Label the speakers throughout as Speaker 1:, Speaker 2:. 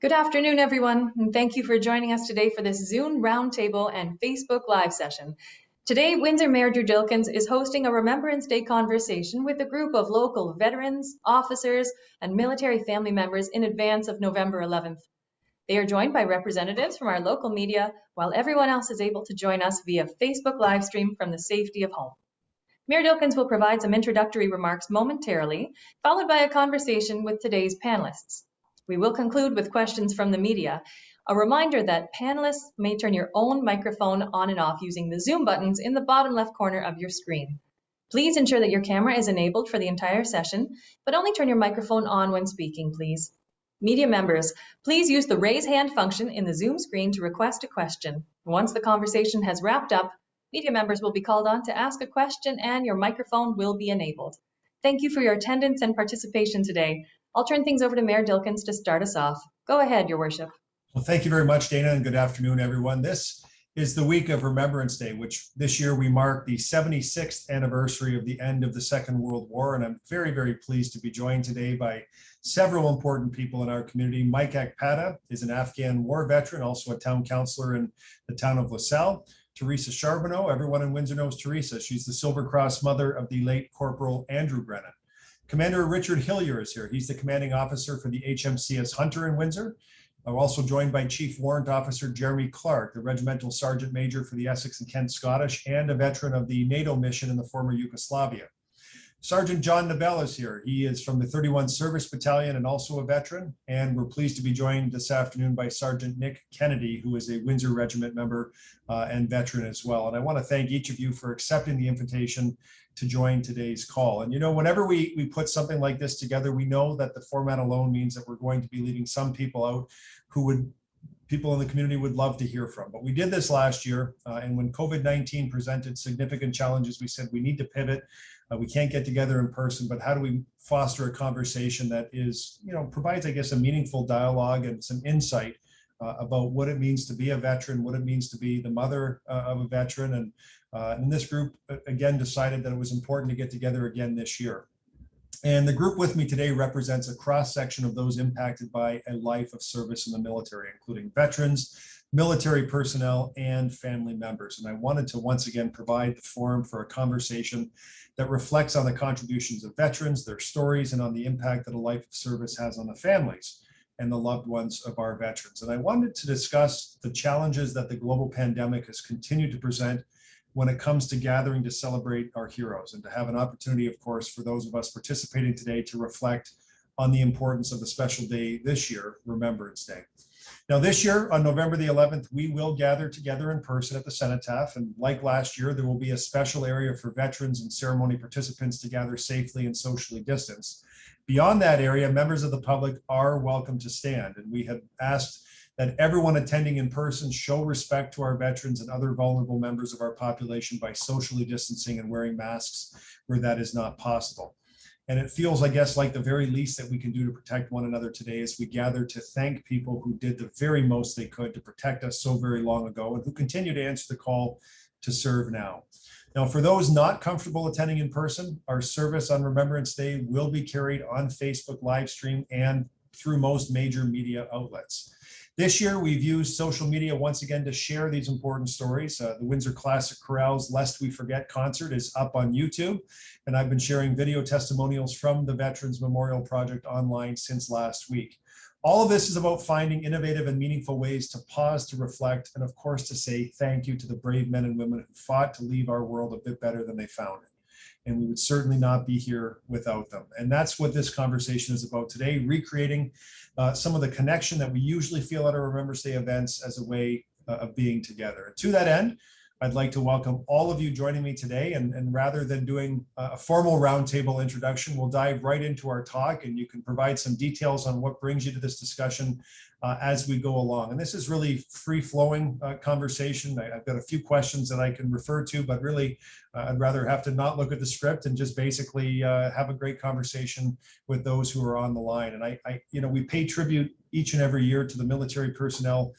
Speaker 1: Good afternoon, everyone, and thank you for joining us today for this Zoom Roundtable and Facebook Live session. Today, Windsor Mayor Drew Dilkens is hosting a Remembrance Day Conversation with a group of local veterans, officers, and military family members in advance of November 11th. They are joined by representatives from our local media, while everyone else is able to join us via Facebook live stream from the safety of home. Mayor Dilkens will provide some introductory remarks momentarily, followed by a conversation with today's panelists. We will conclude with questions from the media. A reminder that panelists may turn your own microphone on and off using the Zoom buttons in the bottom left corner of your screen. Please ensure that your camera is enabled for the entire session, but only turn your microphone on when speaking, please. Media members, please use the raise hand function in the Zoom screen to request a question. Once the conversation has wrapped up, media members will be called on to ask a question and your microphone will be enabled. Thank you for your attendance and participation today. I'll turn things over to Mayor Dilkens to start us off. Go ahead, Your Worship.
Speaker 2: Well, thank you very much, Dana, and good afternoon, everyone. This is the week of Remembrance Day, which this year we mark the 76th anniversary of the end of the Second World War. And I'm very, very pleased to be joined today by several important people in our community. Paddock is an Afghan war veteran, also a town councillor in the town of LaSalle. Teresa Charbonneau, everyone in Windsor knows Teresa. She's the Silver Cross mother of the late Corporal Andrew Brennan. Commander Richard Hillier is here. He's the commanding officer for the HMCS Hunter in Windsor. I'm also joined by Chief Warrant Officer Jeremy Clark, the Regimental Sergeant Major for the Essex and Kent Scottish, and a veteran of the NATO mission in the former Yugoslavia. Sergeant John Nabel is here. He is from the 31 Service Battalion and also a veteran. And we're pleased to be joined this afternoon by Sergeant Nick Kennedy, who is a Windsor Regiment member and veteran as well. And I want to thank each of you for accepting the invitation to join today's call. And you know, whenever we put something like this together, we know that the format alone means that we're going to be leaving some people out who people in the community would love to hear from. But we did this last year, and when COVID-19 presented significant challenges, we said we need to pivot. We can't get together in person, but how do we foster a conversation that is, provides, I guess, a meaningful dialogue and some insight about what it means to be a veteran, what it means to be the mother of a veteran. And this group, again, decided that it was important to get together again this year. And the group with me today represents a cross-section of those impacted by a life of service in the military, including veterans, military personnel, and family members. And I wanted to once again provide the forum for a conversation that reflects on the contributions of veterans, their stories, and on the impact that a life of service has on the families and the loved ones of our veterans. And I wanted to discuss the challenges that the global pandemic has continued to present when it comes to gathering to celebrate our heroes, and to have an opportunity, of course, for those of us participating today to reflect on the importance of the special day this year, Remembrance Day. Now, this year on November the 11th, we will gather together in person at the Cenotaph, and like last year, there will be a special area for veterans and ceremony participants to gather safely and socially distanced. Beyond that area, members of the public are welcome to stand, and we have asked that everyone attending in person show respect to our veterans and other vulnerable members of our population by socially distancing and wearing masks where that is not possible. And it feels, I guess, like the very least that we can do to protect one another today as we gather to thank people who did the very most they could to protect us so very long ago and who continue to answer the call to serve now. Now, for those not comfortable attending in person, our service on Remembrance Day will be carried on Facebook live stream and through most major media outlets. This year, we've used social media once again to share these important stories. The Windsor Classic Chorale's Lest We Forget concert is up on YouTube, and I've been sharing video testimonials from the Veterans Memorial Project online since last week. All of this is about finding innovative and meaningful ways to pause, to reflect, and of course to say thank you to the brave men and women who fought to leave our world a bit better than they found it. And we would certainly not be here without them. And that's what this conversation is about today, recreating some of the connection that we usually feel at our Remembrance Day events as a way of being together. And to that end, I'd like to welcome all of you joining me today. And rather than doing a formal roundtable introduction, we'll dive right into our talk, and you can provide some details on what brings you to this discussion as we go along. And this is really free-flowing conversation. I've got a few questions that I can refer to, but really I'd rather have to not look at the script and just basically have a great conversation with those who are on the line. And we pay tribute each and every year to the military personnel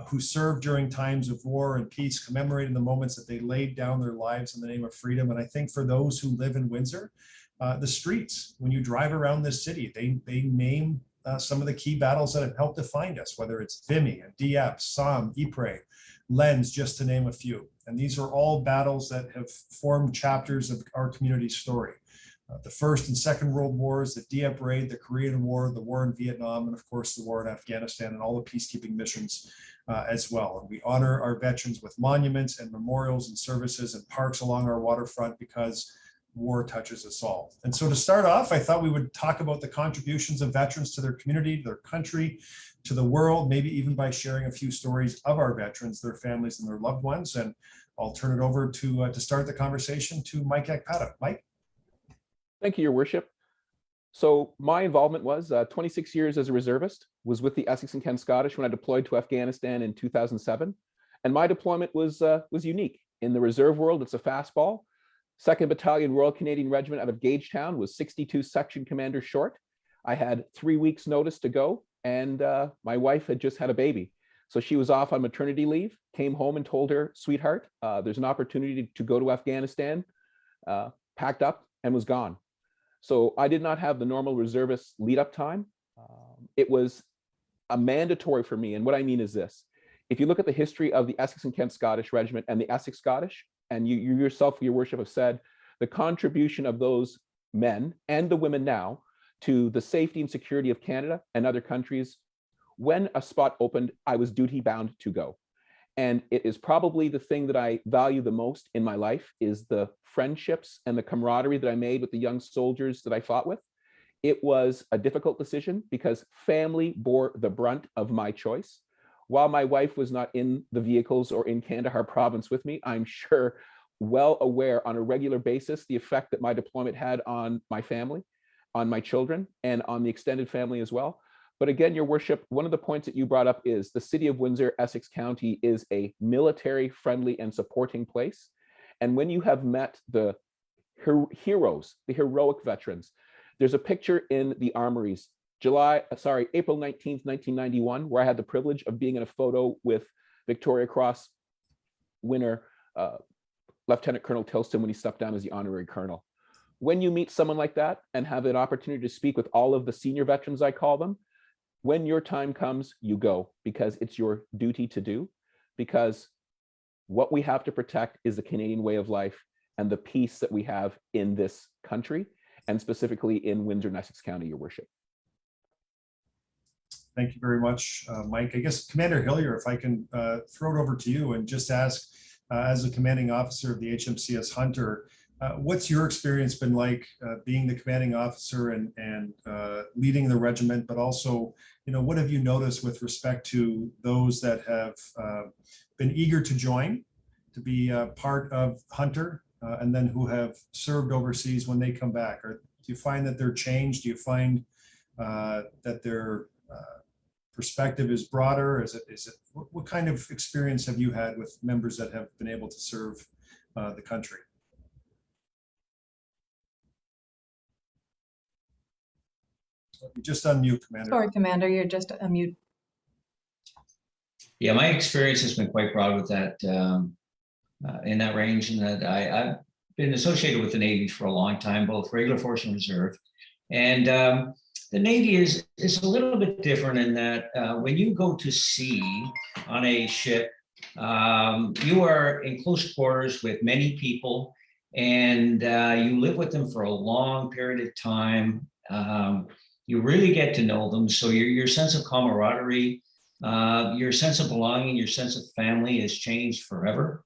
Speaker 2: who served during times of war and peace, commemorating the moments that they laid down their lives in the name of freedom. And I think for those who live in Windsor, the streets, when you drive around this city, they name some of the key battles that have helped define us, whether it's Vimy and Dieppe, Somme, Ypres, Lens, just to name a few. And these are all battles that have formed chapters of our community's story. The First and Second World Wars, the Dieppe Raid, the Korean War, the war in Vietnam, and of course the war in Afghanistan, and all the peacekeeping missions as well. And we honor our veterans with monuments and memorials and services and parks along our waterfront because war touches us all. And so to start off, I thought we would talk about the contributions of veterans to their community, to their country, to the world, maybe even by sharing a few stories of our veterans, their families, and their loved ones. And I'll turn it over to start the conversation to Mike Paddock. Mike.
Speaker 3: Thank you, Your Worship. So my involvement was 26 years as a reservist, was with the Essex and Kent Scottish when I deployed to Afghanistan in 2007. And my deployment was unique. In the reserve world, it's a fastball. 2nd Battalion Royal Canadian Regiment out of Gagetown was 62 section commanders short. I had 3 weeks notice to go, and my wife had just had a baby. So she was off on maternity leave, came home and told her, sweetheart, there's an opportunity to go to Afghanistan, packed up and was gone. So I did not have the normal reservist lead up time. It was a mandatory for me. And what I mean is this: if you look at the history of the Essex and Kent Scottish Regiment and the Essex Scottish, and you yourself, Your Worship, have said the contribution of those men and the women now to the safety and security of Canada and other countries, when a spot opened, I was duty bound to go. And it is probably the thing that I value the most in my life, is the friendships and the camaraderie that I made with the young soldiers that I fought with. It was a difficult decision because family bore the brunt of my choice. While my wife was not in the vehicles or in Kandahar province with me, I'm sure well aware on a regular basis the effect that my deployment had on my family, on my children, and on the extended family as well. But again, Your Worship, one of the points that you brought up is the city of Windsor, Essex County, is a military-friendly and supporting place. And when you have met the heroes, the heroic veterans, there's a picture in the armories, April 19th, 1991, where I had the privilege of being in a photo with Victoria Cross winner, Lieutenant Colonel Tilston, when he stepped down as the honorary colonel. When you meet someone like that and have an opportunity to speak with all of the senior veterans, I call them, when your time comes, you go, because it's your duty to do, because what we have to protect is the Canadian way of life and the peace that we have in this country, and specifically in Windsor and Essex County, Your Worship.
Speaker 2: Thank you very much, Mike. I guess Commander Hillier, if I can throw it over to you and just ask, as a commanding officer of the HMCS Hunter, what's your experience been like being the commanding officer and leading the regiment, but also, what have you noticed with respect to those that have been eager to join, to be part of Hunter, and then who have served overseas when they come back? Or do you find that they're changed? Do you find that their perspective is broader? Is it what kind of experience have you had with members that have been able to serve the country? You just unmute, Commander.
Speaker 1: Sorry, Commander, you're just unmute.
Speaker 4: Yeah, my experience has been quite broad with that, in that range, and that I've been associated with the Navy for a long time, both regular force and reserve. And the Navy is a little bit different in that when you go to sea on a ship, you are in close quarters with many people, and you live with them for a long period of time. You really get to know them. So your sense of camaraderie, your sense of belonging, your sense of family has changed forever.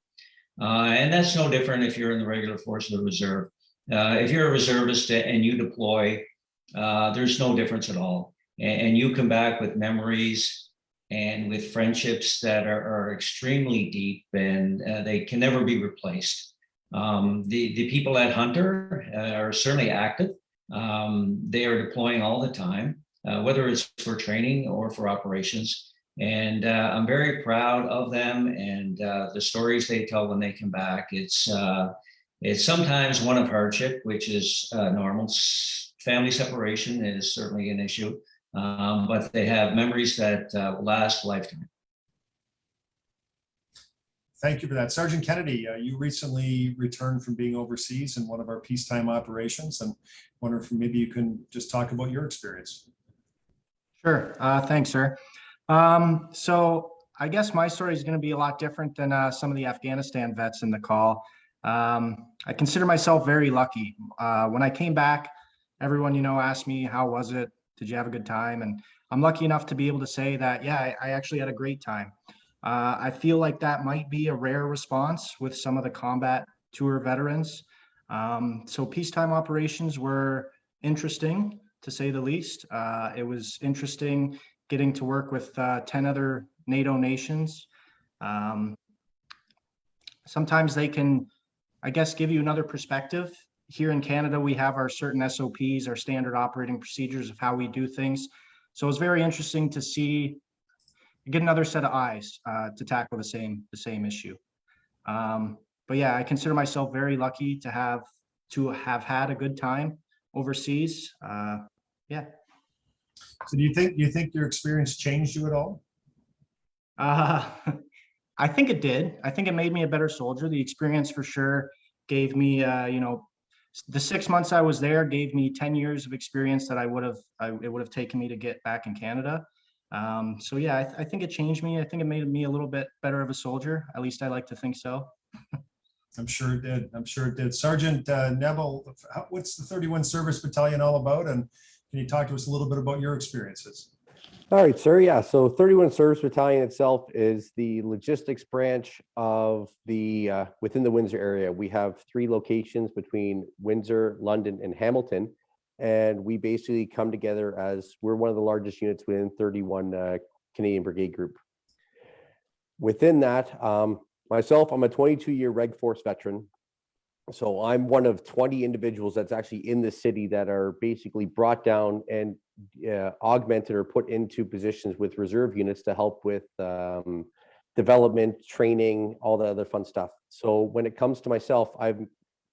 Speaker 4: And that's no different if you're in the regular force or the reserve. If you're a reservist and you deploy, there's no difference at all. And you come back with memories and with friendships that are extremely deep, and they can never be replaced. The people at Hunter are certainly active. They are deploying all the time, whether it's for training or for operations. And I'm very proud of them and the stories they tell when they come back. It's sometimes one of hardship, which is normal. Family separation is certainly an issue, but they have memories that last a lifetime.
Speaker 2: Thank you for that. Sergeant Kennedy, you recently returned from being overseas in one of our peacetime operations, and wonder if maybe you can just talk about your experience.
Speaker 5: Sure. Thanks, sir. So I guess my story is going to be a lot different than some of the Afghanistan vets in the call. I consider myself very lucky. When I came back, everyone, asked me, how was it? Did you have a good time? And I'm lucky enough to be able to say that, yeah, I actually had a great time. I feel like that might be a rare response with some of the combat tour veterans. So peacetime operations were interesting, to say the least. It was interesting getting to work with 10 other NATO nations. Sometimes they can, I guess, give you another perspective. Here in Canada, we have our certain SOPs, our standard operating procedures of how we do things. So it's very interesting to get another set of eyes to tackle the same issue. But yeah, I consider myself very lucky to have had a good time overseas. Yeah.
Speaker 2: So do you think your experience changed you at all?
Speaker 5: I think it did. I think it made me a better soldier. The experience for sure gave me, the 6 months I was there gave me 10 years of experience that it would have taken me to get back in Canada. So yeah, I think it changed me. I think it made me a little bit better of a soldier. At least I like to think so.
Speaker 2: I'm sure it did. I'm sure it did. Sergeant Neville, what's the 31 Service Battalion all about? And can you talk to us a little bit about your experiences?
Speaker 6: All right, sir. Yeah, so 31 Service Battalion itself is the logistics branch of the within the Windsor area. We have 3 locations between Windsor, London, and Hamilton, and we basically come together as we're one of the largest units within 31 Canadian Brigade Group. Within that, myself, I'm a 22-year Reg Force veteran. So I'm one of 20 individuals that's actually in the city that are basically brought down and augmented or put into positions with reserve units to help with development, training, all the other fun stuff. So when it comes to myself, I've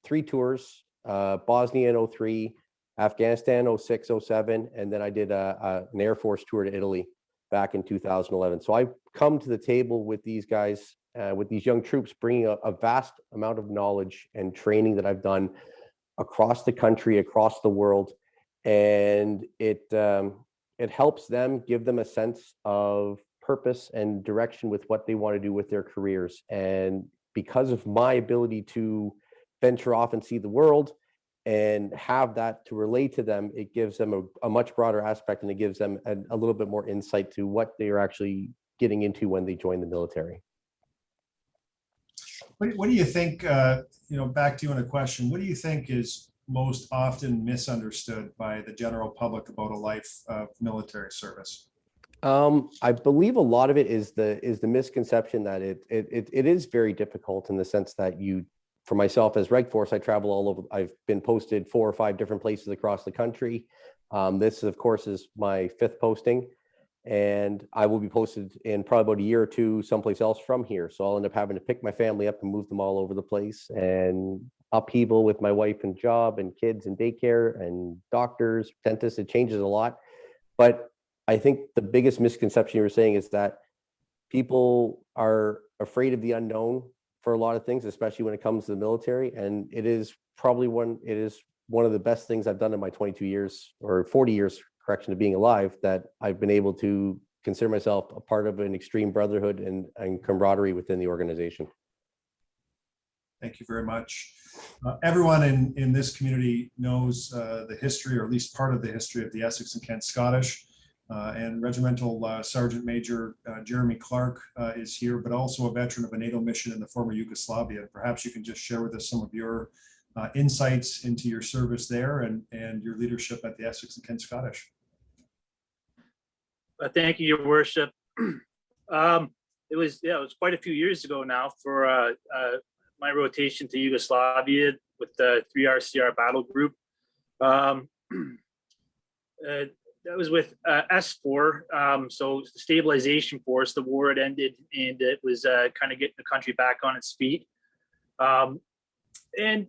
Speaker 6: 3 tours, Bosnia in 03, Afghanistan 06, 07, and then I did an Air Force tour to Italy back in 2011. So I come to the table with these guys, with these young troops, bringing a vast amount of knowledge and training that I've done across the country, across the world. And it helps them, give them a sense of purpose and direction with what they want to do with their careers. And because of my ability to venture off and see the world and have that to relate to them, it gives them a much broader aspect, and it gives them a little bit more insight to what they are actually getting into when they join the military.
Speaker 2: What do you think, back to you on a question, what do you think is most often misunderstood by the general public about a life of military service?
Speaker 6: I believe a lot of it is the misconception that it is very difficult, in the sense that for myself as Reg Force, I travel all over. I've been posted 4 or 5 different places across the country. This, of course, is my 5th posting, and I will be posted in probably about a year or 2 someplace else from here. So I'll end up having to pick my family up and move them all over the place, and upheaval with my wife and job and kids and daycare and doctors, dentists. It changes a lot. But I think the biggest misconception you were saying is that people are afraid of the unknown for a lot of things, especially when it comes to the military. And it is one of the best things I've done in my 22 years or 40 years, correction, of being alive, that I've been able to consider myself a part of an extreme brotherhood and camaraderie within the organization.
Speaker 2: Thank you very much. Everyone in this community knows the history, or at least part of the history, of the Essex and Kent Scottish. And Regimental Sergeant Major Jeremy Clark is here, but also a veteran of a NATO mission in the former Yugoslavia. Perhaps you can just share with us some of your insights into your service there and your leadership at the Essex and Kent Scottish.
Speaker 7: Thank you, Your Worship. It was quite a few years ago now for my rotation to Yugoslavia with the 3RCR battle group. That was with S4, so the stabilization force. The war had ended, and it was kind of getting the country back on its feet. And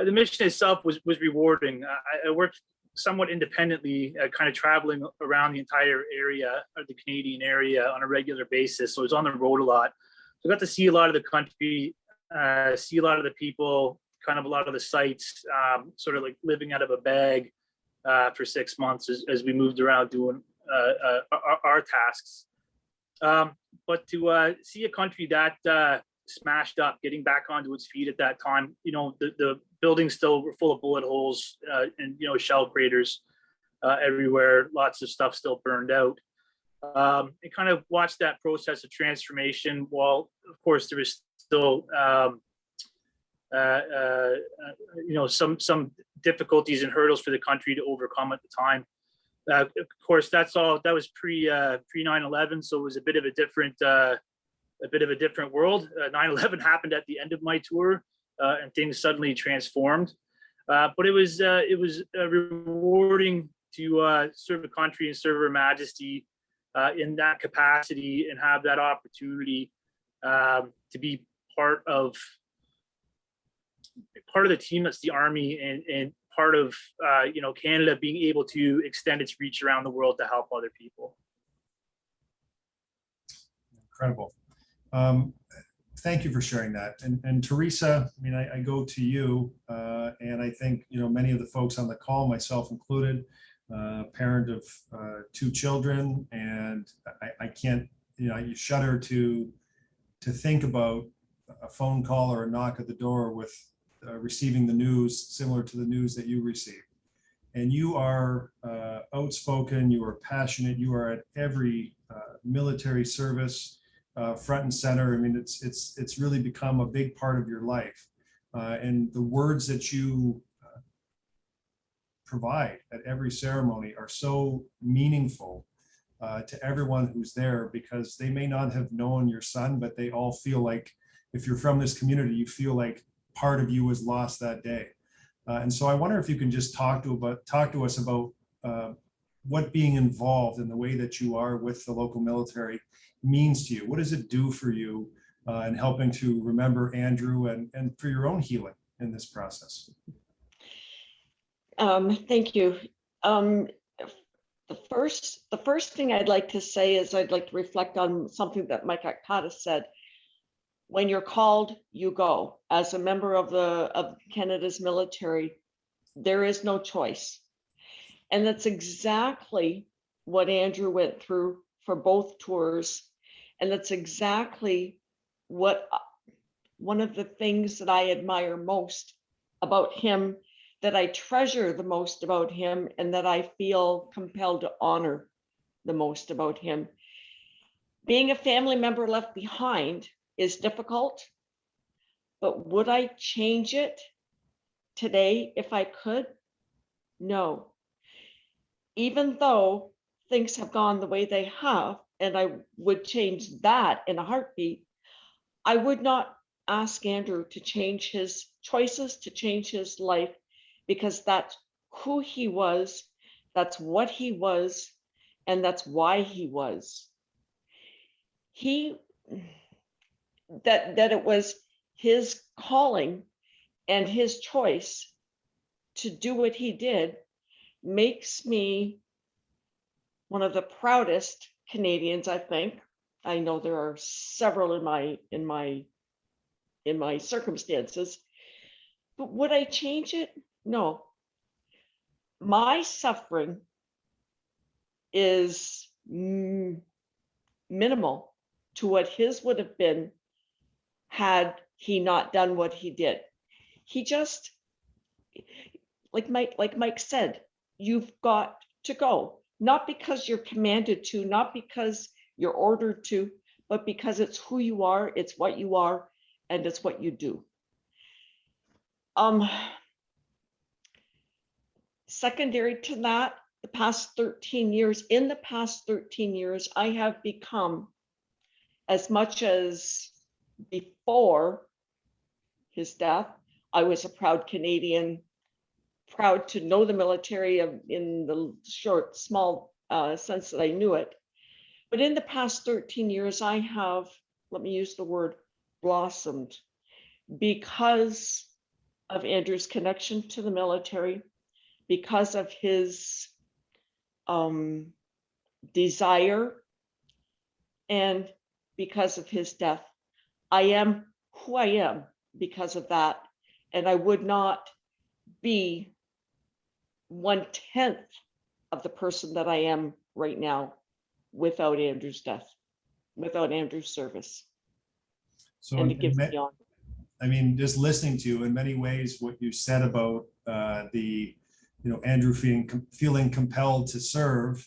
Speaker 7: the mission itself was rewarding. I worked somewhat independently, kind of traveling around the entire area, or the Canadian area, on a regular basis. So I was on the road a lot. So I got to see a lot of the country, see a lot of the people, kind of a lot of the sights, sort of like living out of a bag. for 6 months as we moved around doing our tasks. But to see a country that smashed up, getting back onto its feet at that time, the buildings still were full of bullet holes and shell craters everywhere. Lots of stuff still burned out. And kind of watched that process of transformation. While of course there was still some difficulties and hurdles for the country to overcome at the time. Of course, that was pre 9/11, so it was a bit of a different world. 9/11 happened at the end of my tour, and things suddenly transformed. But it was rewarding to serve the country and serve Her Majesty in that capacity, and have that opportunity to be part of the team that's the Army, and part of Canada being able to extend its reach around the world to help other people.
Speaker 2: Incredible. Thank you for sharing that. And Teresa, I mean, I go to you, and I think many of the folks on the call, myself included, parent of 2 children, and I can't, you shudder to think about a phone call or a knock at the door with receiving the news similar to the news that you received. And you are outspoken, you are passionate, you are at every military service front and center. I mean, it's really become a big part of your life. And the words that you provide at every ceremony are so meaningful to everyone who's there, because they may not have known your son, but they all feel like, if you're from this community, you feel like part of you was lost that day. And so I wonder if you can just talk to us about what being involved in the way that you are with the local military means to you. What does it do for you in helping to remember Andrew, and for your own healing in this process?
Speaker 8: Thank you. The first thing I'd like to say is I'd like to reflect on something that Mike Akpata said. When you're called, you go. As a member of Canada's military, there is no choice. And that's exactly what Andrew went through for both tours. And that's exactly what one of the things that I admire most about him, that I treasure the most about him, and that I feel compelled to honor the most about him. Being a family member left behind is difficult, but would I change it today if I could? No. Even though things have gone the way they have, and I would change that in a heartbeat, I would not ask Andrew to change his choices, to change his life, because that's who he was, that's what he was, and that's why he was. That it was his calling and his choice to do what he did makes me one of the proudest Canadians, I think. I know there are several in my circumstances, but would I change it? No. My suffering is minimal to what his would have been had he not done what he did. He just, like Mike said, you've got to go, not because you're commanded to, not because you're ordered to, but because it's who you are, it's what you are, and it's what you do. Secondary to that, in the past 13 years, I have become, as much as before his death, I was a proud Canadian, proud to know the military in the small sense that I knew it. But in the past 13 years, I have, let me use the word, blossomed, because of Andrew's connection to the military, because of his desire, and because of his death. I am who I am because of that. And I would not be 1/10 of the person that I am right now without Andrew's death, without Andrew's service.
Speaker 2: So
Speaker 8: And it gives me on.
Speaker 2: I mean, just listening to you in many ways, what you said about Andrew feeling compelled to serve,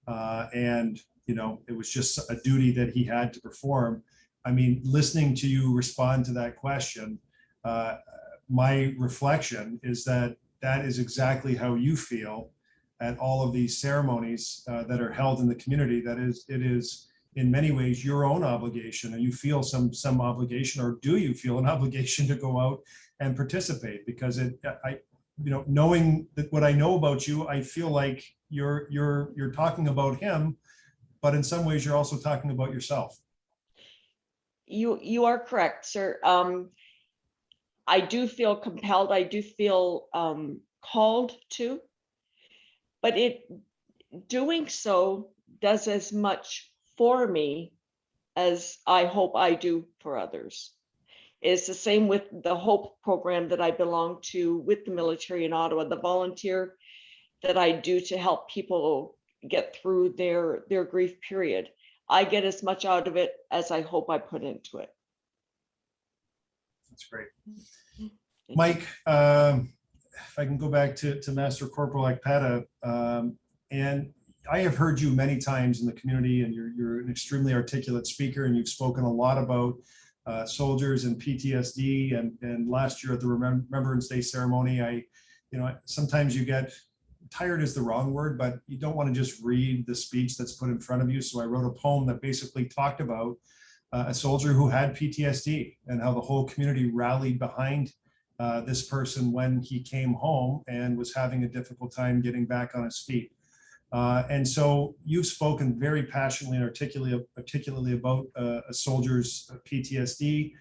Speaker 2: and it was just a duty that he had to perform. I mean, listening to you respond to that question, my reflection is that that is exactly how you feel at all of these ceremonies that are held in the community. That is, it is in many ways your own obligation, and you feel some obligation, or do you feel an obligation to go out and participate? Because knowing that what I know about you, I feel like you're talking about him, but in some ways you're also talking about yourself.
Speaker 8: You are correct, sir. I do feel compelled. I do feel called to, but doing so does as much for me as I hope I do for others. It's the same with the HOPE program that I belong to with the military in Ottawa, the volunteer that I do to help people get through their grief period. I get as much out of it as I hope I put into it.
Speaker 2: That's great. Mike, if I can go back to Master Corporal like Paddock, and I have heard you many times in the community, and you're an extremely articulate speaker, and you've spoken a lot about soldiers and PTSD. And last year at the Remembrance Day ceremony, sometimes you get tired is the wrong word, but you don't want to just read the speech that's put in front of you. So I wrote a poem that basically talked about a soldier who had PTSD and how the whole community rallied behind this person when he came home and was having a difficult time getting back on his feet. And so you've spoken very passionately and articulately about a soldier's PTSD,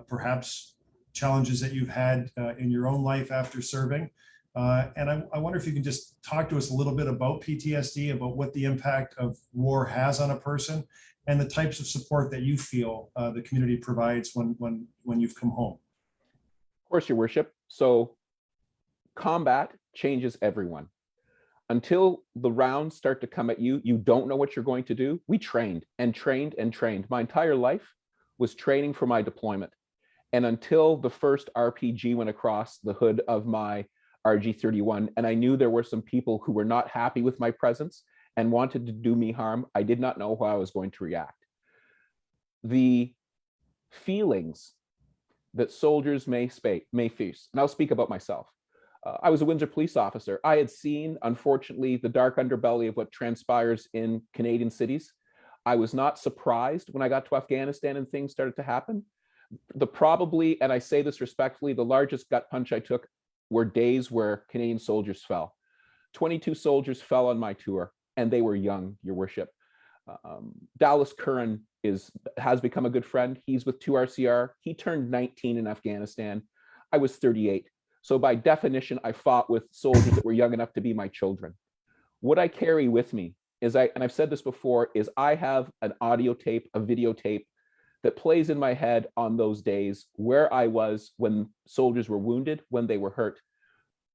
Speaker 2: perhaps challenges that you've had in your own life after serving. And I wonder if you can just talk to us a little bit about PTSD, about what the impact of war has on a person, and the types of support that you feel the community provides when you've come home.
Speaker 3: Of course, Your Worship. So combat changes everyone. Until the rounds start to come at you, you don't know what you're going to do. We trained and trained and trained. My entire life was training for my deployment. And until the first RPG went across the hood of my RG-31, and I knew there were some people who were not happy with my presence and wanted to do me harm, I did not know how I was going to react. The feelings that soldiers may face, and I'll speak about myself. I was a Windsor police officer. I had seen, unfortunately, the dark underbelly of what transpires in Canadian cities. I was not surprised when I got to Afghanistan and things started to happen. Probably, and I say this respectfully, the largest gut punch I took were days where Canadian soldiers fell. 22 soldiers fell on my tour, and they were young, Your Worship. Dallas Curran has become a good friend. He's with 2RCR. He turned 19 in Afghanistan. I was 38. So by definition, I fought with soldiers that were young enough to be my children. What I carry with me is, and I've said this before, is I have an audio tape, a videotape that plays in my head on those days where I was when soldiers were wounded, when they were hurt.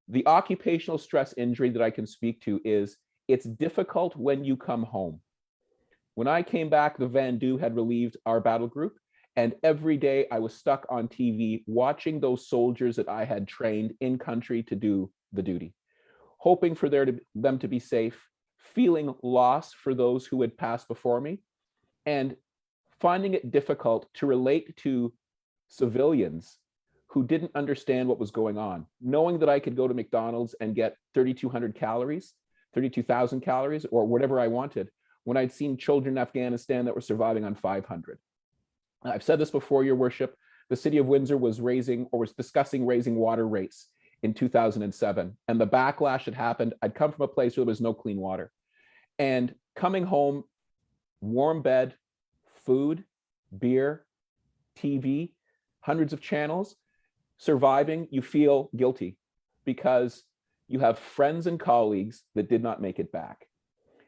Speaker 3: The occupational stress injury that I can speak to is, it's difficult when you come home. When I came back, the Vandu had relieved our battle group, and every day I was stuck on TV watching those soldiers that I had trained in country to do the duty, hoping for them to be safe, feeling loss for those who had passed before me, and finding it difficult to relate to civilians who didn't understand what was going on, knowing that I could go to McDonald's and get 3,200 calories, 32,000 calories, or whatever I wanted, when I'd seen children in Afghanistan that were surviving on 500. I've said this before, Your Worship, the city of Windsor was discussing raising water rates in 2007. And the backlash that happened, I'd come from a place where there was no clean water. And coming home, warm bed, food, beer, TV, hundreds of channels, surviving, you feel guilty because you have friends and colleagues that did not make it back.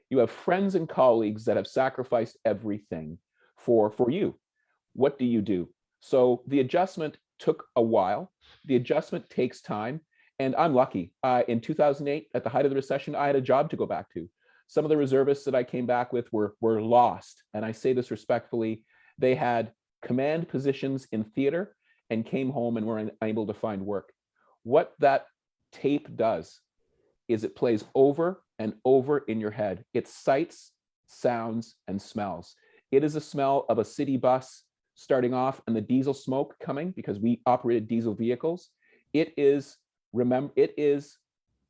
Speaker 3: You have friends and colleagues that have sacrificed everything for you. What do you do? So the adjustment took a while. The adjustment takes time. And I'm lucky. In 2008, at the height of the recession, I had a job to go back to. Some of the reservists that I came back with were lost. And I say this respectfully, they had command positions in theater and came home and were unable to find work. What that tape does is it plays over and over in your head. It sights, sounds, and smells. It is a smell of a city bus starting off and the diesel smoke coming because we operated diesel vehicles. It is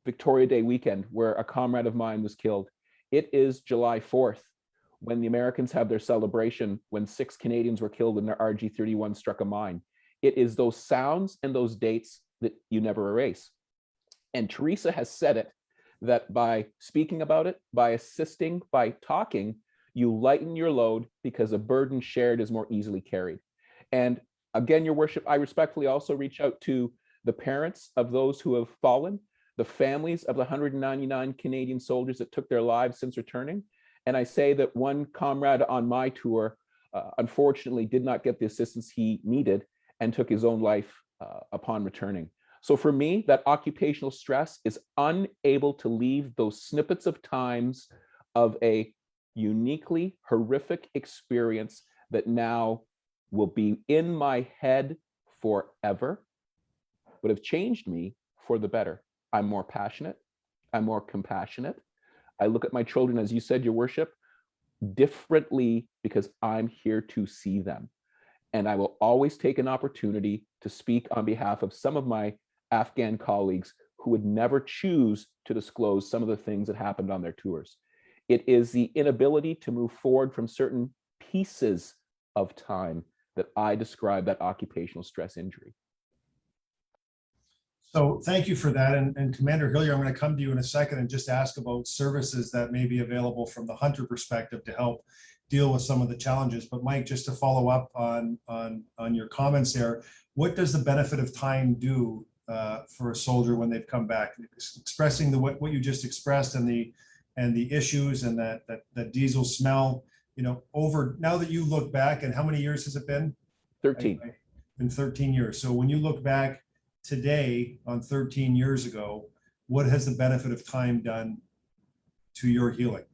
Speaker 3: Victoria Day weekend where a comrade of mine was killed. It is July 4th when the Americans have their celebration when 6 Canadians were killed and their RG-31 struck a mine. It is those sounds and those dates that you never erase. And Teresa has said it, that by speaking about it, by assisting, by talking, you lighten your load because a burden shared is more easily carried. And again, your worship, I respectfully also reach out to the parents of those who have fallen, the families of the 199 Canadian soldiers that took their lives since returning. And I say that one comrade on my tour, unfortunately, did not get the assistance he needed and took his own life upon returning. So for me, that occupational stress is unable to leave those snippets of times of a uniquely horrific experience that now will be in my head forever, but have changed me for the better. I'm more passionate. I'm more compassionate. I look at my children, as you said, your worship, differently because I'm here to see them. And I will always take an opportunity to speak on behalf of some of my Afghan colleagues who would never choose to disclose some of the things that happened on their tours. It is the inability to move forward from certain pieces of time that I describe that occupational stress injury.
Speaker 2: So thank you for that. And Commander Hillier, I'm going to come to you in a second and just ask about services that may be available from the hunter perspective to help deal with some of the challenges. But Mike, just to follow up on your comments there, what does the benefit of time do for a soldier when they've come back? Expressing what you just expressed and the issues and that diesel smell, over now that you look back, and how many years has it been?
Speaker 3: 13.
Speaker 2: Been 13 years. So when you look back today on 13 years ago, what has the benefit of time done to your healing?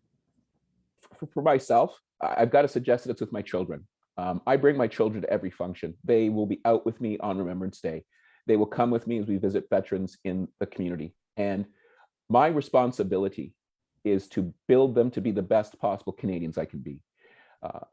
Speaker 3: For myself, I've got to suggest that it's with my children. I bring my children to every function. They will be out with me on Remembrance Day. They will come with me as we visit veterans in the community. And my responsibility is to build them to be the best possible Canadians I can be.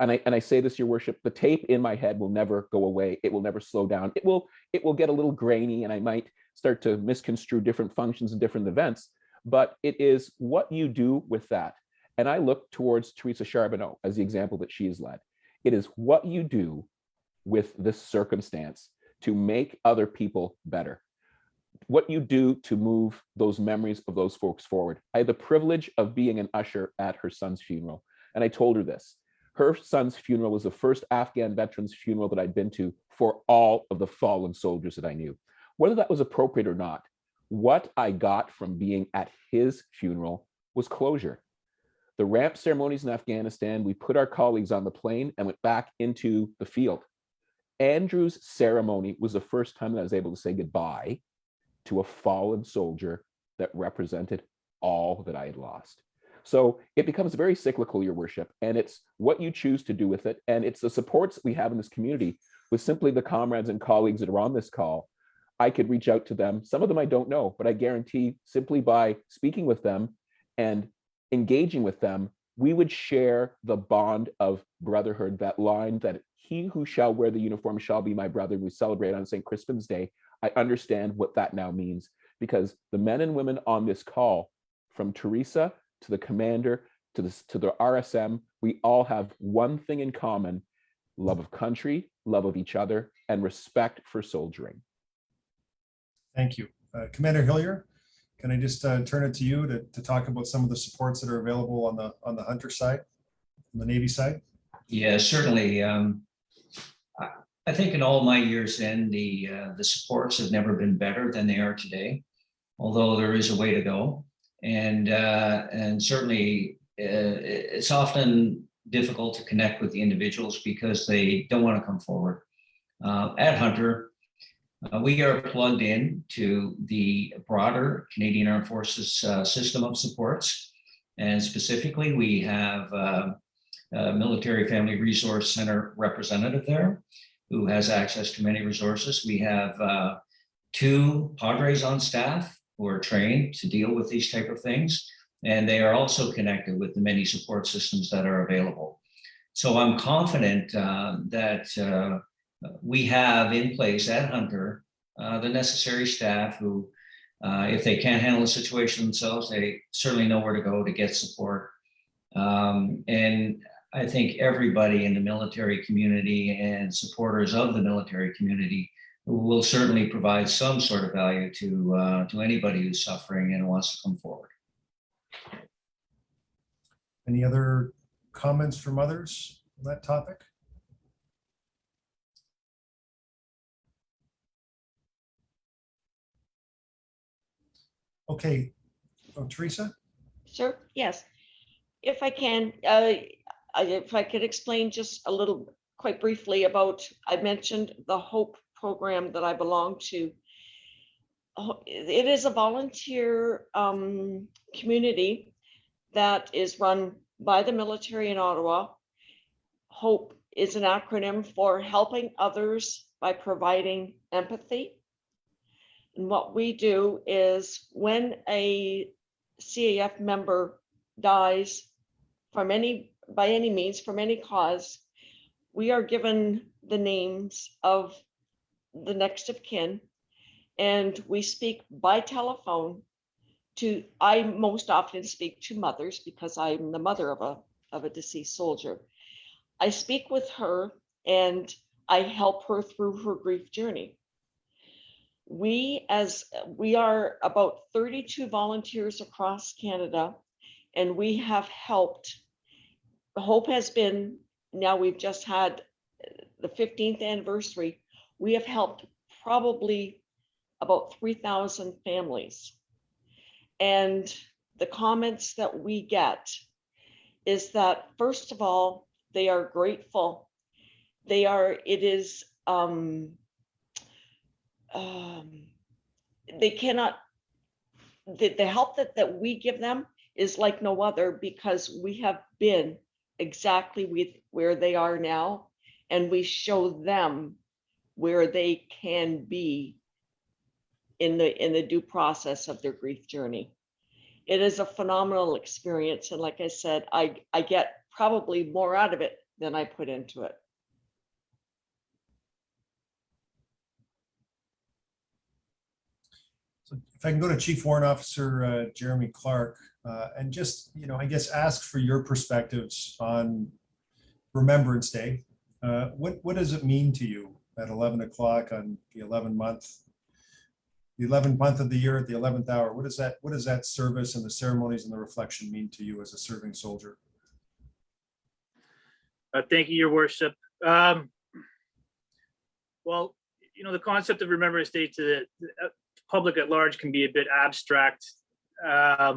Speaker 3: And I say this, your worship, the tape in my head will never go away. It will never slow down. It will get a little grainy and I might start to misconstrue different functions and different events, but it is what you do with that. And I look towards Teresa Charbonneau as the example that she has led. It is what you do with this circumstance to make other people better. What you do to move those memories of those folks forward. I had the privilege of being an usher at her son's funeral. And I told her this. Her son's funeral was the first Afghan veteran's funeral that I'd been to for all of the fallen soldiers that I knew. Whether that was appropriate or not, what I got from being at his funeral was closure. The ramp ceremonies in Afghanistan, we put our colleagues on the plane and went back into the field. Andrew's ceremony was the first time that I was able to say goodbye to a fallen soldier that represented all that I had lost. So it becomes very cyclical, your worship, and it's what you choose to do with it. And it's the supports we have in this community with simply the comrades and colleagues that are on this call. I could reach out to them. Some of them I don't know, but I guarantee simply by speaking with them and engaging with them, we would share the bond of brotherhood, that line that he who shall wear the uniform shall be my brother. We celebrate on St. Crispin's Day. I understand what that now means because the men and women on this call, from Teresa to the commander, to the RSM, we all have one thing in common: love of country, love of each other, and respect for soldiering.
Speaker 2: Thank you. Commander Hillier, can I just turn it to you to talk about some of the supports that are available on the hunter side, on the Navy side?
Speaker 4: Yeah, certainly. I think in all my years in, the supports have never been better than they are today, although there is a way to go. And certainly it's often difficult to connect with the individuals because they don't want to come forward. At Hunter, We are plugged in to the broader Canadian Armed Forces system of supports. And specifically, we have a Military Family Resource Center representative there who has access to many resources. We have 2 Padres on staff who are trained to deal with these type of things. And they are also connected with the many support systems that are available. So I'm confident that we have in place at Hunter the necessary staff who, if they can't handle the situation themselves, they certainly know where to go to get support. And I think everybody in the military community and supporters of the military community will certainly provide some sort of value to anybody who's suffering and wants to come forward.
Speaker 2: Any other comments from others on that topic? Okay, Teresa?
Speaker 8: Sure, yes. If I can, if I could explain just a little, quite briefly about, I mentioned the HOPE program that I belong to. It is a volunteer community that is run by the military in Ottawa. HOPE is an acronym for Helping Others by Providing Empathy. And what we do is when a CAF member dies by any means, from any cause, we are given the names of the next of kin, and we speak by telephone to, I most often speak to mothers because I'm the mother of a deceased soldier. I speak with her and I help her through her grief journey. We are about 32 volunteers across Canada, and we have helped. HOPE has been, now we've just had the 15th anniversary. We have helped probably about 3,000 families. And the comments that we get is that, first of all, they are grateful. They cannot, the help that we give them is like no other, because we have been exactly where they are now, and we show them where they can be in the due process of their grief journey. It is a phenomenal experience, and like I said, I get probably more out of it than I put into it.
Speaker 2: So if I can go to Chief Warrant Officer Jeremy Clark and just, I guess ask for your perspectives on Remembrance Day. What does it mean to you at 11 o'clock on the 11th month of the year at the 11th hour? What does that service and the ceremonies and the reflection mean to you as a serving soldier?
Speaker 7: Thank you, Your Worship. Well, the concept of Remembrance Day to the public at large can be a bit abstract. A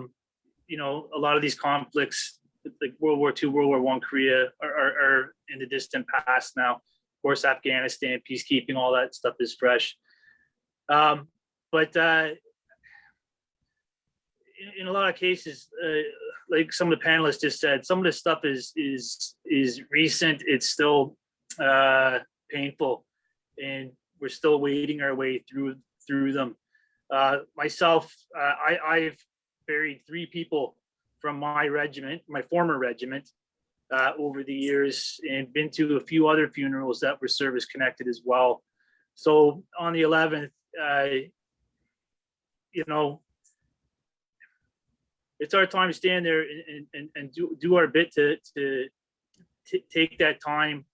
Speaker 7: lot of these conflicts, like World War II, World War I, Korea, are in the distant past now. Of course, Afghanistan, peacekeeping, all that stuff is fresh. But in a lot of cases, like some of the panelists just said, some of this stuff is recent. It's still painful, and we're still wading our way through them. Myself, I've buried 3 people from my regiment, my former regiment, over the years, and been to a few other funerals that were service connected as well. So on the 11th, it's our time to stand there and do our bit to take that time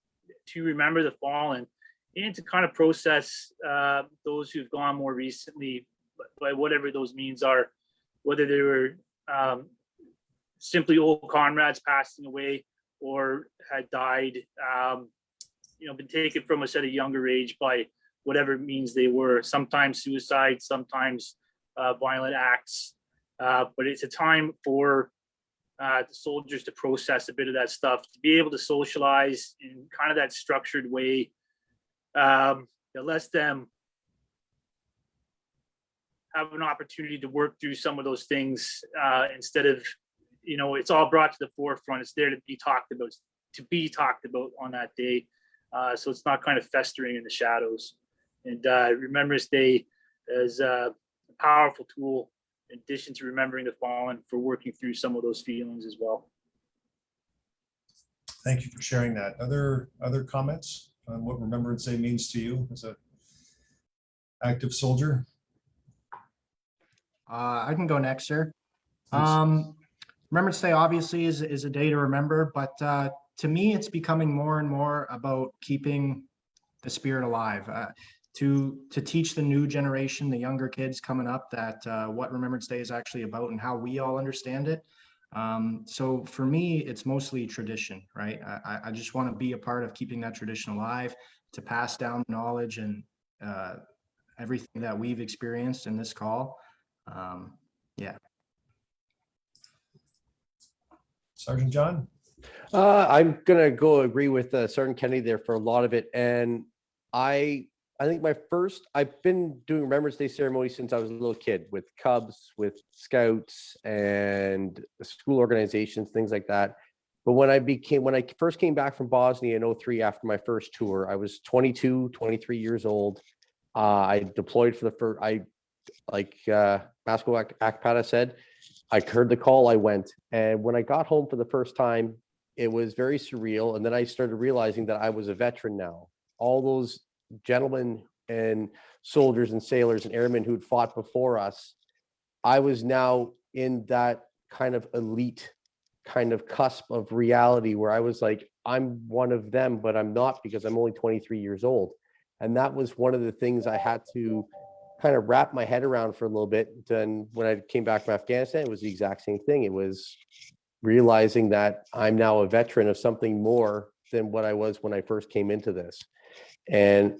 Speaker 7: to remember the fallen and to kind of process those who've gone more recently, by whatever those means are, whether they were simply old comrades passing away or had died, been taken from us at a younger age by whatever means they were, sometimes suicide, sometimes violent acts. But it's a time for the soldiers to process a bit of that stuff, to be able to socialize in kind of that structured way that lets them have an opportunity to work through some of those things instead of, it's all brought to the forefront. It's there to be talked about on that day. So it's not kind of festering in the shadows. And Remembrance Day is a powerful tool in addition to remembering the fallen for working through some of those feelings as well.
Speaker 2: Thank you for sharing that. Other comments on what Remembrance Day means to you as an active soldier?
Speaker 5: I can go next, sir.
Speaker 2: Please.
Speaker 5: Remembrance Day obviously is a day to remember, but to me, it's becoming more and more about keeping the spirit alive. To teach the new generation, the younger kids coming up, that what Remembrance Day is actually about and how we all understand it. So for me, it's mostly tradition, right? I just want to be a part of keeping that tradition alive, to pass down knowledge and everything that we've experienced in this call. Yeah.
Speaker 2: Sergeant John?
Speaker 6: I'm gonna go agree with Sergeant Kennedy there for a lot of it, and I think I've been doing Remembrance Day ceremony since I was a little kid, with Cubs, with Scouts, and school organizations, things like that. But when I first came back from Bosnia in 2003 after my first tour, I was 22, 23 years old. I deployed for the first. Like Masco Akpata said, I heard the call, I went. And when I got home for the first time, it was very surreal. And then I started realizing that I was a veteran now. All those gentlemen and soldiers and sailors and airmen who'd fought before us, I was now in that kind of elite kind of cusp of reality where I was like, I'm one of them, but I'm not, because I'm only 23 years old. And that was one of the things I had to kind of wrap my head around for a little bit. And when I came back from Afghanistan, it was the exact same thing. It was realizing that I'm now a veteran of something more than what I was when I first came into this. And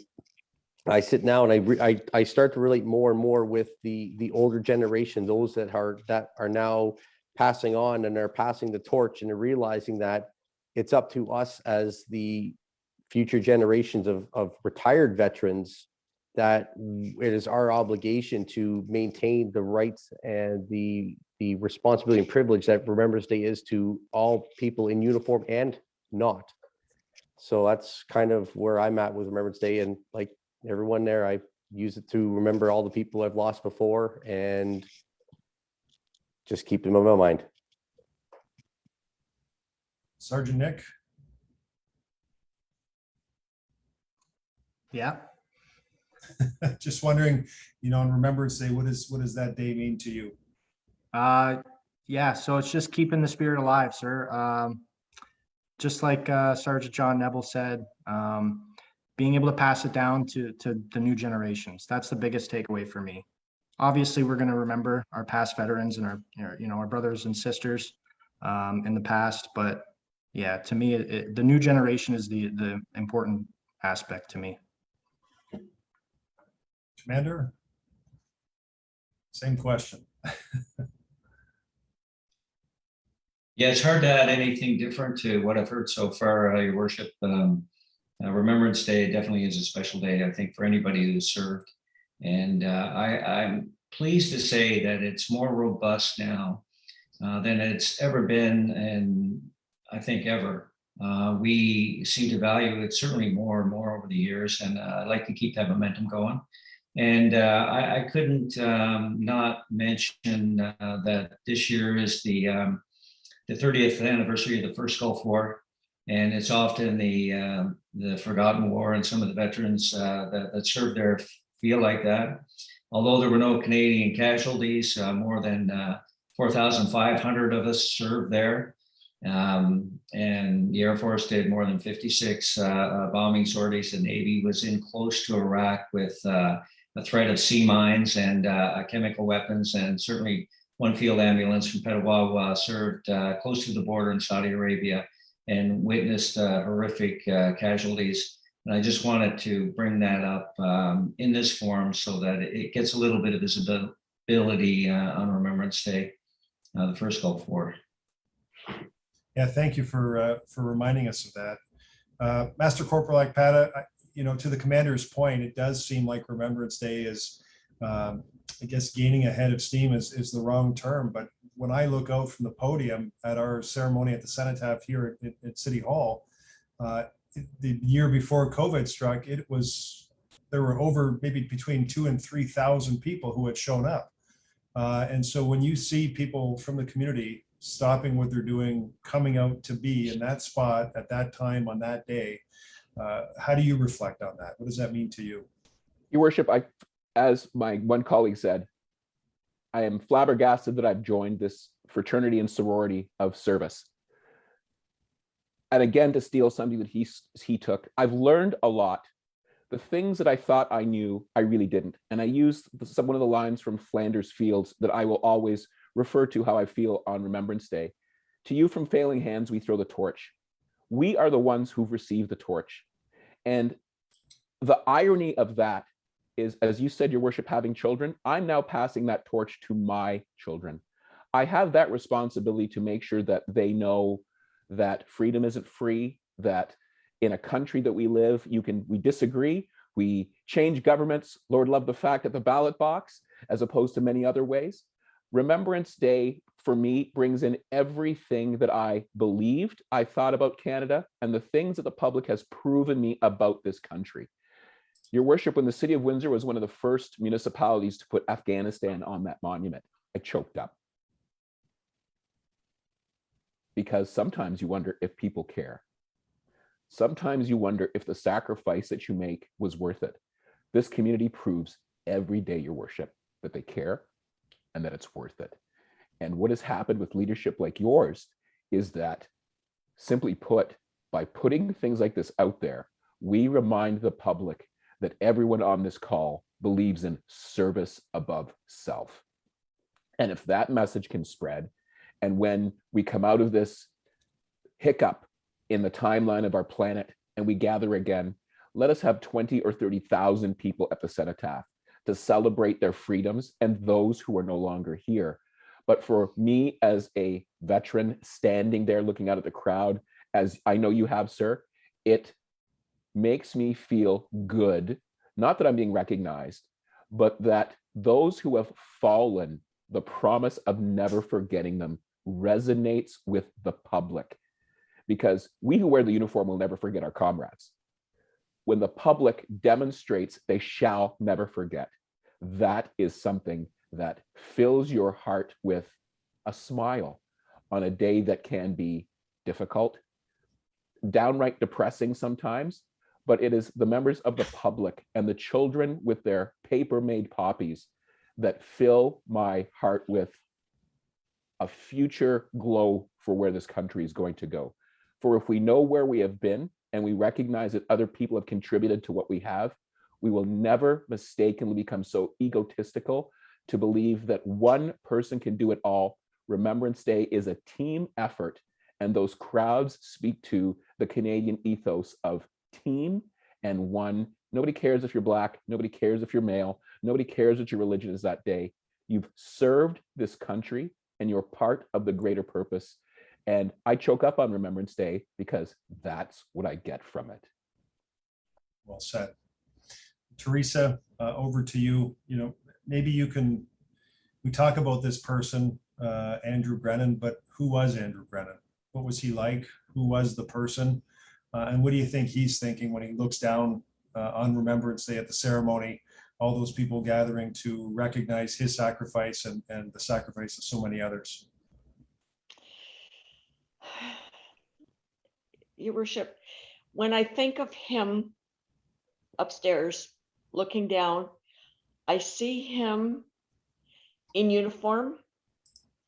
Speaker 6: I sit now and I start to relate more and more with the older generation, those that are now passing on and are passing the torch, and are realizing that it's up to us as the future generations of retired veterans, that it is our obligation to maintain the rights and the responsibility and privilege that Remembrance Day is to all people in uniform and not. So that's kind of where I'm at with Remembrance Day, and like everyone there, I use it to remember all the people I've lost before and just keep them in my mind.
Speaker 2: Sergeant Nick?
Speaker 5: Yeah.
Speaker 2: Just wondering, on Remembrance Day, what does that day mean to you?
Speaker 5: Yeah, so it's just keeping the spirit alive, sir. Just like Sergeant John Neville said, being able to pass it down to the new generations. That's the biggest takeaway for me. Obviously, we're going to remember our past veterans and our brothers and sisters in the past. But yeah, to me, the new generation is the important aspect to me.
Speaker 2: Commander? Same question.
Speaker 4: Yeah, it's hard to add anything different to what I've heard so far, Your Worship. Remembrance Day definitely is a special day, I think, for anybody who's served. And I'm pleased to say that it's more robust now than it's ever been, and I think ever. We seem to value it certainly more and more over the years, and I'd like to keep that momentum going. And I couldn't not mention that this year is the 30th anniversary of the first Gulf War, and it's often the forgotten war, and some of the veterans that served there feel like that. Although there were no Canadian casualties, more than 4,500 of us served there, and the Air Force did more than 56 bombing sorties. The Navy was in close to Iraq with a threat of sea mines and chemical weapons, and certainly one field ambulance from Petawawa served close to the border in Saudi Arabia and witnessed horrific casualties. And I just wanted to bring that up in this forum so that it gets a little bit of visibility on Remembrance Day, the first Gulf War.
Speaker 2: Yeah, thank you for reminding us of that. Master Corporal Akpata, to the commander's point, it does seem like Remembrance Day is I guess gaining a head of steam is the wrong term, but when I look out from the podium at our ceremony at the Cenotaph here at City Hall, the year before COVID struck, there were over maybe between 2,000 and 3,000 people who had shown up. And so when you see people from the community stopping what they're doing, coming out to be in that spot at that time on that day, how do you reflect on that? What does that mean to you?
Speaker 3: Your Worship, as my one colleague said, I am flabbergasted that I've joined this fraternity and sorority of service. And again, to steal something that he took, I've learned a lot. The things that I thought I knew, I really didn't. And I used one of the lines from Flanders Fields that I will always refer to how I feel on Remembrance Day. To you from failing hands, we throw the torch. We are the ones who've received the torch. And the irony of that is, as you said, Your Worship, having children, I'm now passing that torch to my children. I have that responsibility to make sure that they know that freedom isn't free, that in a country that we live, we disagree, we change governments, Lord love the fact, at the ballot box, as opposed to many other ways. Remembrance Day, for me, brings in everything that I believed, I thought about Canada, and the things that the public has proven me about this country. Your Worship, when the city of Windsor was one of the first municipalities to put Afghanistan on that monument, I choked up. Because sometimes you wonder if people care. Sometimes you wonder if the sacrifice that you make was worth it. This community proves every day, Your Worship, that they care and that it's worth it. And what has happened with leadership like yours is that, simply put, by putting things like this out there, we remind the public that everyone on this call believes in service above self. And if that message can spread, and when we come out of this hiccup in the timeline of our planet and we gather again, let us have 20 or 30,000 people at the Cenotaph to celebrate their freedoms and those who are no longer here. But for me as a veteran standing there looking out at the crowd, as I know you have, sir, it makes me feel good, not that I'm being recognized, but that those who have fallen, the promise of never forgetting them resonates with the public, because we who wear the uniform will never forget our comrades. When the public demonstrates, they shall never forget. That is something that fills your heart with a smile on a day that can be difficult, downright depressing sometimes, but it is the members of the public and the children with their paper-made poppies that fill my heart with a future glow for where this country is going to go. For if we know where we have been and we recognize that other people have contributed to what we have, we will never mistakenly become so egotistical to believe that one person can do it all. Remembrance Day is a team effort, and those crowds speak to the Canadian ethos of team and one. Nobody cares if you're Black, nobody cares if you're male, nobody cares what your religion is that day. You've served this country and you're part of the greater purpose. And I choke up on Remembrance Day because that's what I get from it.
Speaker 2: Well said. Teresa, over to you. Maybe we talk about this person, Andrew Brennan, but who was Andrew Brennan? What was he like? Who was the person? And what do you think he's thinking when he looks down on Remembrance Day at the ceremony, all those people gathering to recognize his sacrifice and the sacrifice of so many others?
Speaker 8: Your Worship, when I think of him upstairs looking down, I see him in uniform,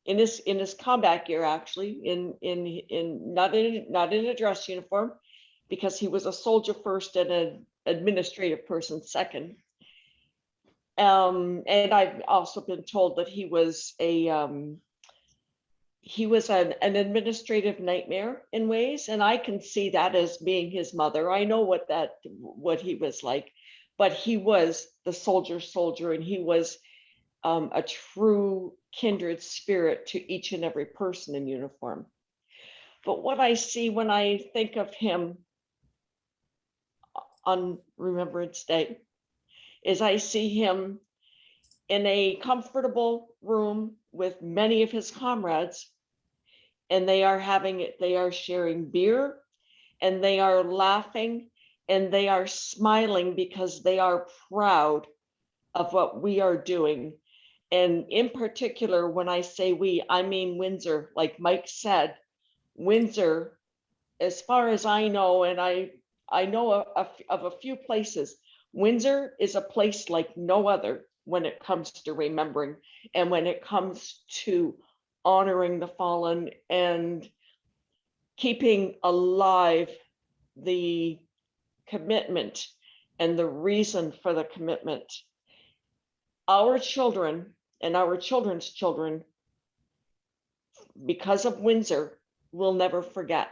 Speaker 8: in his combat gear, actually, not in a dress uniform, because he was a soldier first and an administrative person second. And I've also been told that he was an administrative nightmare in ways, and I can see that as being his mother. I know what he was like, but he was the soldier, and he was a true kindred spirit to each and every person in uniform. But what I see when I think of him on Remembrance Day is I see him in a comfortable room with many of his comrades, and they are sharing beer, and they are laughing, and they are smiling because they are proud of what we are doing. And in particular, when I say we, I mean Windsor. Like Mike said, Windsor, as far as I know, and I know of a few places, Windsor is a place like no other when it comes to remembering and when it comes to honoring the fallen and keeping alive the commitment and the reason for the commitment. Our children and our children's children, because of Windsor, will never forget.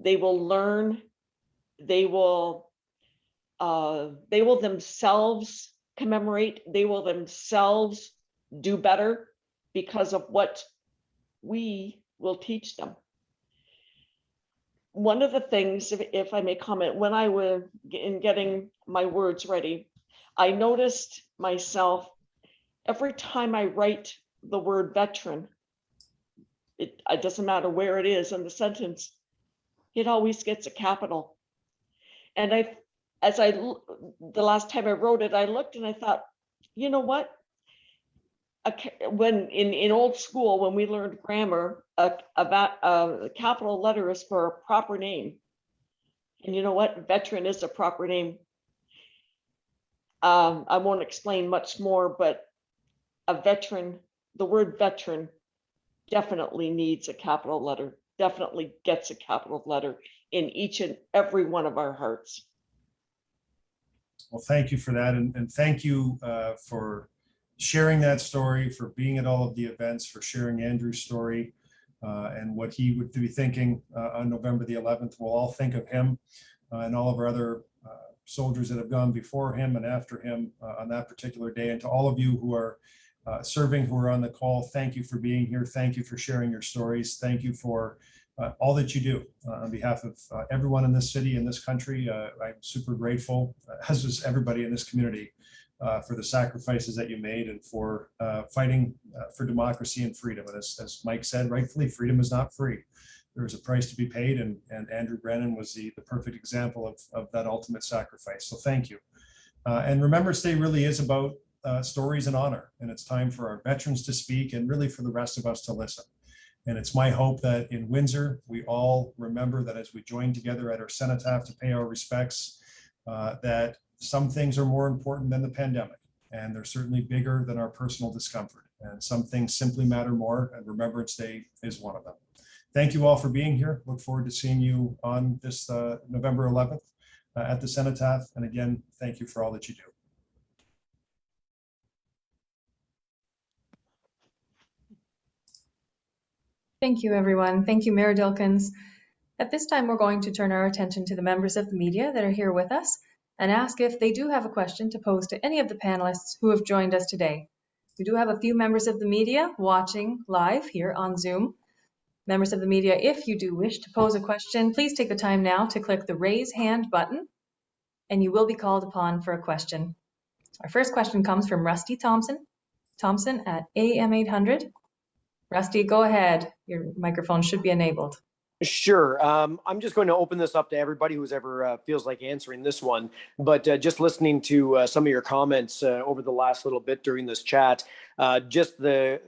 Speaker 8: They will learn, they will themselves commemorate, they will themselves do better because of what we will teach them. One of the things, if I may comment, when I was getting my words ready, I noticed myself every time I write the word veteran, it doesn't matter where it is in the sentence, it always gets a capital. And the last time I wrote it, I looked and I thought, you know what? When in old school, when we learned grammar, a capital letter is for a proper name. And you know what? Veteran is a proper name. I won't explain much more, but a veteran, the word veteran definitely needs a capital letter, definitely gets a capital letter in each and every one of our hearts.
Speaker 2: Well, thank you for that. And thank you for sharing that story, for being at all of the events, for sharing Andrew's story and what he would be thinking on November the 11th. We'll all think of him and all of our other soldiers that have gone before him and after him on that particular day. And to all of you who are serving, who are on the call, thank you for being here. Thank you for sharing your stories. Thank you for all that you do on behalf of everyone in this city, in this country. I'm super grateful, as is everybody in this community, for the sacrifices that you made and for fighting for democracy and freedom. And as Mike said, rightfully, freedom is not free. There is a price to be paid, and Andrew Brennan was the perfect example of that ultimate sacrifice. So thank you. And Remembrance Day really is about stories and honor, and it's time for our veterans to speak and really for the rest of us to listen. And it's my hope that in Windsor, we all remember that as we join together at our cenotaph to pay our respects, that some things are more important than the pandemic, and they're certainly bigger than our personal discomfort. And some things simply matter more, and Remembrance Day is one of them. Thank you all for being here. Look forward to seeing you on this November 11th at the cenotaph. And again, thank you for all that you do.
Speaker 1: Thank you, everyone. Thank you, Mayor Dilkens. At this time, we're going to turn our attention to the members of the media that are here with us and ask if they do have a question to pose to any of the panelists who have joined us today. We do have a few members of the media watching live here on Zoom. Members of the media, if you do wish to pose a question, please take the time now to click the raise hand button, and you will be called upon for a question. Our first question comes from Rusty Thompson at AM 800. Rusty, go ahead. Your microphone should be enabled.
Speaker 9: Sure. I'm just going to open this up to everybody who's ever feels like answering this one. But just listening to some of your comments over the last little bit during this chat, just the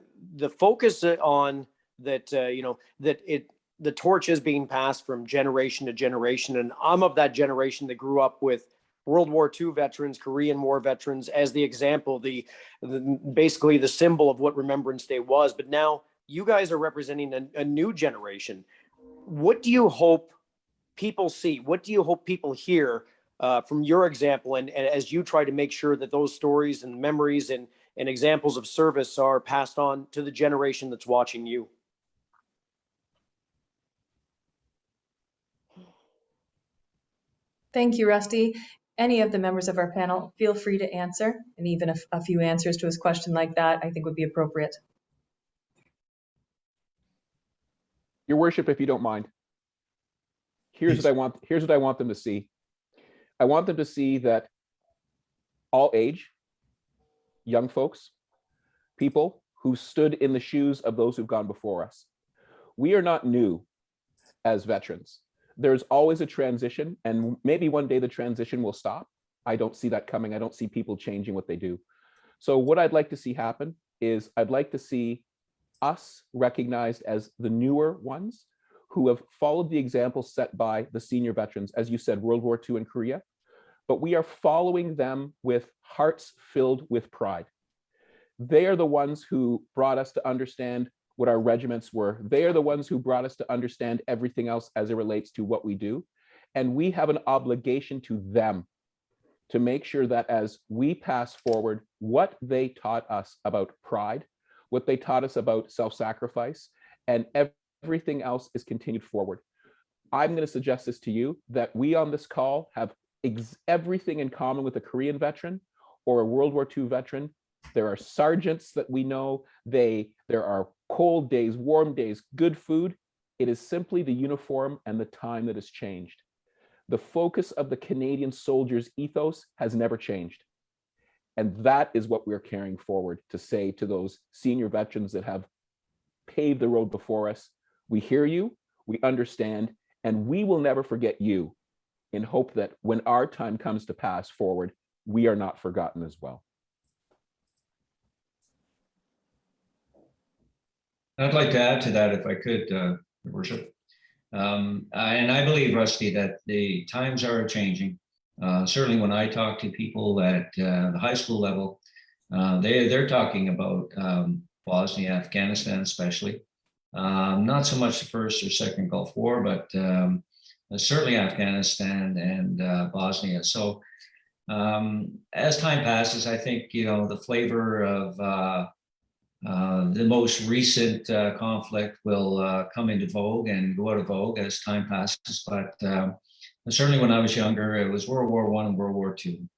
Speaker 9: focus on that, the torch is being passed from generation to generation. And I'm of that generation that grew up with World War II veterans, Korean War veterans as the example, basically the symbol of what Remembrance Day was. But now you guys are representing a new generation. What do you hope people see? What do you hope people hear from your example? And as you try to make sure that those stories and memories and examples of service are passed on to the generation that's watching you?
Speaker 1: Thank you, Rusty. Any of the members of our panel, feel free to answer, and even a few answers to his question like that, I think would be appropriate.
Speaker 3: Your worship, if you don't mind. Here's what I want them to see. I want them to see that all age, young folks, people who stood in the shoes of those who've gone before us. We are not new as veterans. There's always a transition, and maybe one day the transition will stop. I don't see that coming. I don't see people changing what they do. So what I'd like to see happen is I'd like to see us recognized as the newer ones who have followed the example set by the senior veterans, as you said, World War II and Korea, but we are following them with hearts filled with pride. They are the ones who brought us to understand what our regiments were. They are the ones who brought us to understand everything else as it relates to what we do. And we have an obligation to them to make sure that as we pass forward what they taught us about pride, what they taught us about self-sacrifice, and everything else is continued forward. I'm going to suggest this to you, that we on this call have everything in common with a Korean veteran or a World War II veteran. There are sergeants that we know. There are cold days, warm days, good food. It is simply the uniform and the time that has changed. The focus of the Canadian soldiers' ethos has never changed. And that is what we're carrying forward to say to those senior veterans that have paved the road before us. We hear you, we understand, and we will never forget you, in hope that when our time comes to pass forward, we are not forgotten as well.
Speaker 4: I'd like to add to that, if I could, Your Worship. And I believe, Rusty, that the times are changing. Certainly when I talk to people at the high school level, they're talking about Bosnia, Afghanistan especially. Not so much the First or Second Gulf War, but certainly Afghanistan and Bosnia. So as time passes, I think, the flavor of the most recent conflict will come into vogue and go out of vogue as time passes. But certainly when I was younger, it was World War I and World War II.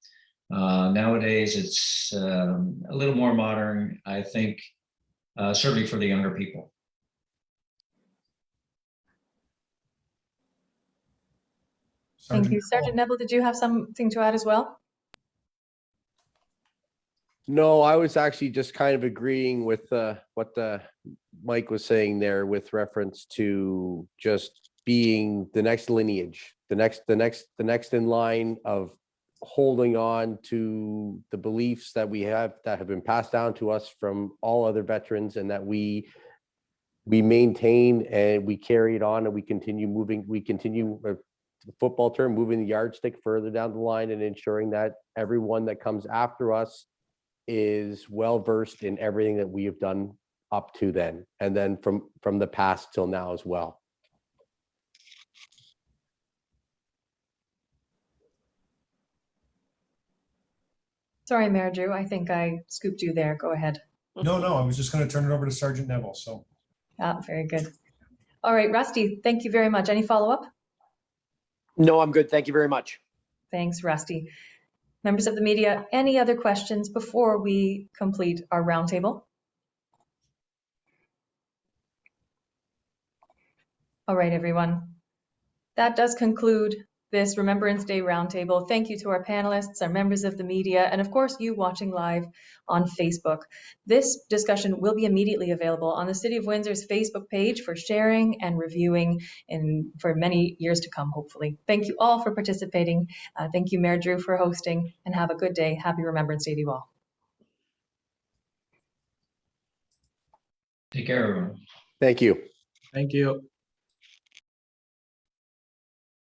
Speaker 4: Nowadays, it's a little more modern, I think, certainly for the younger people.
Speaker 1: Thank you. Sergeant Neville, did you have something to add as well?
Speaker 6: No, I was actually just kind of agreeing with what Mike was saying there with reference to just being the next lineage, the next in line of holding on to the beliefs that we have that have been passed down to us from all other veterans, and that we maintain and we carry it on, and we continue moving. We continue, the football term, moving the yardstick further down the line and ensuring that everyone that comes after us is well versed in everything that we have done up to then, and then from the past till now as well.
Speaker 1: Sorry, Mayor Drew, I think I scooped you there. Go ahead.
Speaker 2: No, I was just going to turn it over to Sergeant Neville. So.
Speaker 1: Very good. All right, Rusty, thank you very much. Any follow-up?
Speaker 9: No, I'm good. Thank you very much.
Speaker 1: Thanks, Rusty. Members of the media, any other questions before we complete our roundtable? All right, everyone. That does conclude this Remembrance Day Roundtable. Thank you to our panelists, our members of the media, and of course you watching live on Facebook. This discussion will be immediately available on the City of Windsor's Facebook page for sharing and reviewing for many years to come, hopefully. Thank you all for participating. Thank you, Mayor Drew, for hosting, and have a good day. Happy Remembrance Day to you all.
Speaker 4: Take care, everyone.
Speaker 6: Thank you.
Speaker 5: Thank you.